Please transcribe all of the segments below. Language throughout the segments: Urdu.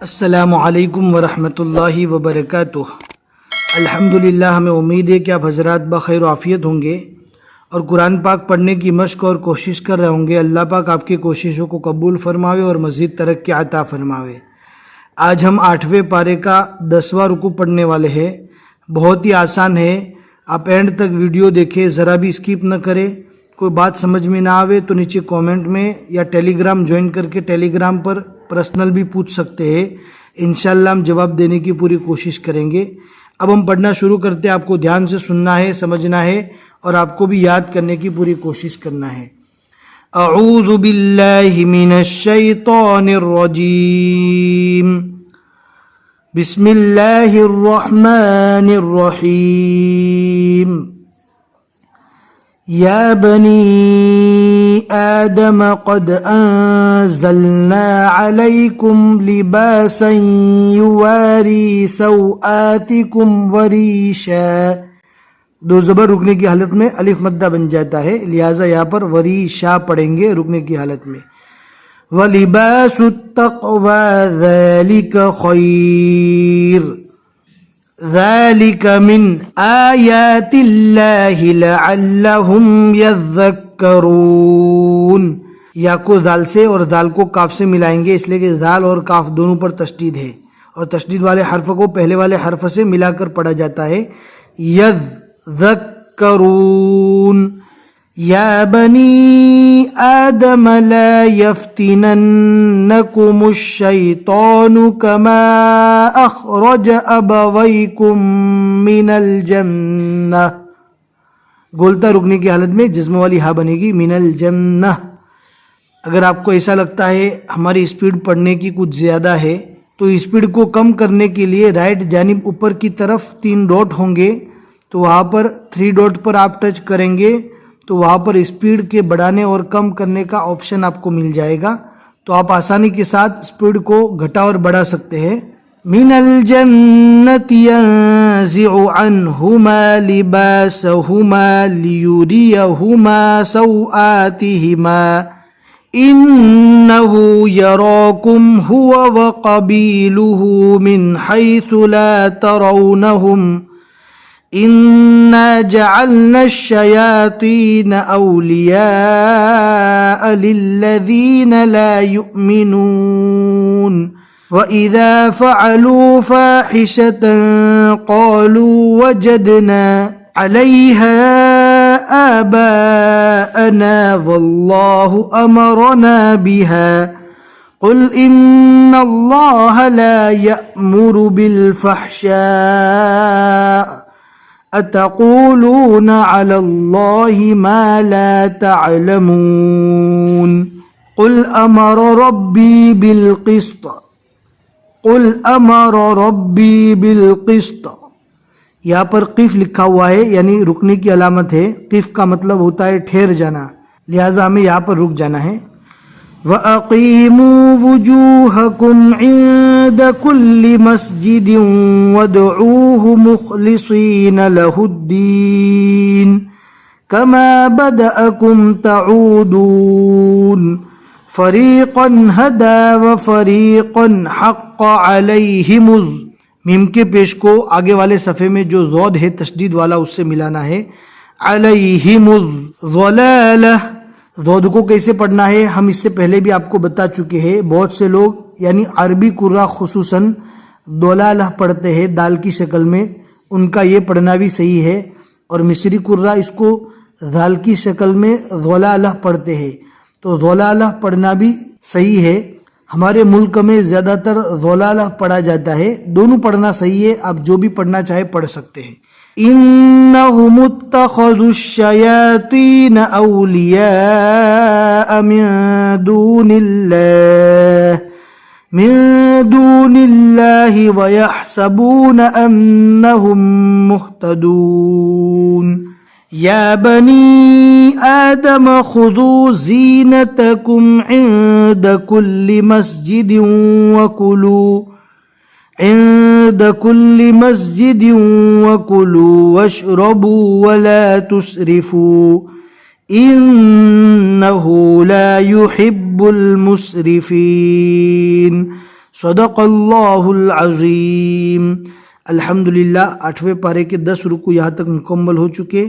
السلام علیکم ورحمۃ اللہ وبرکاتہ۔ الحمدللہ، ہمیں امید ہے کہ آپ حضرات بخیر و عافیت ہوں گے اور قرآن پاک پڑھنے کی مشق اور کوشش کر رہے ہوں گے۔ اللہ پاک آپ کی کوششوں کو قبول فرماوے اور مزید ترقی عطا فرماوے۔ آج ہم 8ویں پارے کا 10واں رکوع پڑھنے والے ہیں۔ بہت ہی آسان ہے، آپ اینڈ تک ویڈیو دیکھیں، ذرا بھی اسکپ نہ کریں۔ کوئی بات سمجھ میں نہ آوے تو نیچے کومنٹ میں یا ٹیلی گرام جوائن کر کے ٹیلی گرام پر پرسنل بھی پوچھ سکتے ہیں، انشاءاللہ ہم جواب دینے کی پوری کوشش کریں گے۔ اب ہم پڑھنا شروع کرتے ہیں۔ آپ کو دھیان سے سننا ہے، سمجھنا ہے اور آپ کو بھی یاد کرنے کی پوری کوشش کرنا ہے۔ اعوذ باللہ من الشیطان الرجیم، بسم اللہ الرحمن الرحیم۔ یا بنی آدم قد انزلنا علیکم لباسا یواری سوآتکم وریشا۔ دو زبر رکنے کی حالت میں الف مدہ بن جاتا ہے، لہٰذا یہاں پر وریشا پڑھیں گے رکنے کی حالت میں۔ وَلِبَاسُ التَّقْوَى ذَلِكَ خَيْرٌ ذَلِكَ مِنْ آيَاتِ اللَّهِ لَعَلَّهُمْ يَذَّكَّرُونَ۔ یا کو ذال سے اور ذال کو کاف سے ملائیں گے، اس لیے کہ ذال اور کاف دونوں پر تشدید ہے اور تشدید والے حرف کو پہلے والے حرف سے ملا کر پڑھا جاتا ہے۔ يَذَّكَّرُونَ۔ یا بنی آدم لا یفتننکم الشیطان کما اخرج ابویکم من الجنہ۔ گولتا رکنے کی حالت میں جزم والی ہا بنے گی، من الجنہ۔ اگر آپ کو ایسا لگتا ہے ہماری اسپیڈ پڑھنے کی کچھ زیادہ ہے تو اسپیڈ کو کم کرنے کے لیے رائٹ جانب اوپر کی طرف 3 ڈاٹ ہوں گے، تو وہاں پر 3 ڈاٹ پر آپ ٹچ کریں گے تو وہاں پر اسپیڈ کے بڑھانے اور کم کرنے کا آپشن آپ کو مل جائے گا، تو آپ آسانی کے ساتھ اسپیڈ کو گھٹا اور بڑھا سکتے ہیں۔ من الجنة ينزع عنهما لباسهما ليريهما سوآتهما إنه يراكم هو وقبيله من حيث لا ترونهم إنا جعلنا الشياطين أولياء للذين لا يؤمنون وإذا فعلوا فاحشة قالوا وجدنا عليها آباءنا والله أمرنا بها قل إن الله لا يأمر بالفحشاء أتقولون على الله ما لا تعلمون قل أمر ربي بالقسط قل أمر ربي بالقسط۔ یہاں پر قف لکھا ہوا ہے، یعنی رکنے کی علامت ہے۔ قف کا مطلب ہوتا ہے ٹھہر جانا، لہٰذا ہمیں یہاں پر رک جانا ہے۔ وَأَقِيمُوا وُجُوهَكُمْ عِندَ كُلِّ مَسْجِدٍ وَادْعُوهُ مُخْلِصِينَ لَهُ الدِّينَ كَمَا بَدَأَكُمْ تَعُودُونَ فَرِيقًا هَدَى وَفَرِيقًا حَقَّ عَلَيْهِمُ میم کے پیش کو آگے والے صفحے میں جو ضاد ہے تشدید والا اس سے ملانا ہے۔ علیہم الضلالہ، ضاد کو کیسے پڑھنا ہے ہم اس سے پہلے بھی آپ کو بتا چکے ہیں۔ بہت سے لوگ یعنی عربی قراء خصوصاً ضلالہ پڑھتے ہیں دال کی شکل میں، ان کا یہ پڑھنا بھی صحیح ہے، اور مصری قراء اس کو ذال کی شکل میں ضلالہ پڑھتے ہیں، تو ضلالہ پڑھنا بھی صحیح ہے۔ ہمارے ملک میں زیادہ تر ضلالہ پڑھا جاتا ہے، دونوں پڑھنا صحیح ہے، آپ جو بھی پڑھنا چاہے پڑھ سکتے ہیں۔ انہم اتخذوا الشیاطین اولیاء من دون اللہ ویحسبون انہم مہتدون۔ یا بنی آدم خذوا زینتکم عند کل مسجد وکلوا واشربوا ولا تسرفوا انه لا يحب المسرفين۔ صدق اللہ العظیم۔ الحمدللہ 8ویں پارے کے 10 رکوع یہاں تک مکمل ہو چکے۔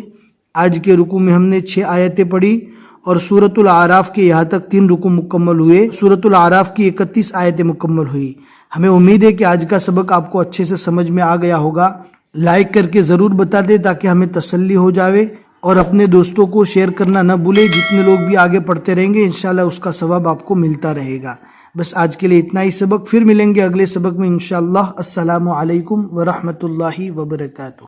آج کے رکوع میں ہم نے 6 آیتیں پڑھی اور سورۃ الاعراف کے یہاں تک 3 رکوع مکمل ہوئے۔ سورۃ الاعراف کی 31 آیتیں مکمل ہوئی۔ ہمیں امید ہے کہ آج کا سبق آپ کو اچھے سے سمجھ میں آ گیا ہوگا۔ لائک کر کے ضرور بتا دیں تاکہ ہمیں تسلی ہو جاوے، اور اپنے دوستوں کو شیئر کرنا نہ بھولے۔ جتنے لوگ بھی آگے پڑھتے رہیں گے انشاءاللہ اس کا ثواب آپ کو ملتا رہے گا۔ بس آج کے لیے اتنا ہی سبق، پھر ملیں گے اگلے سبق میں انشاءاللہ۔ السلام علیکم ورحمۃ اللہ وبرکاتہ۔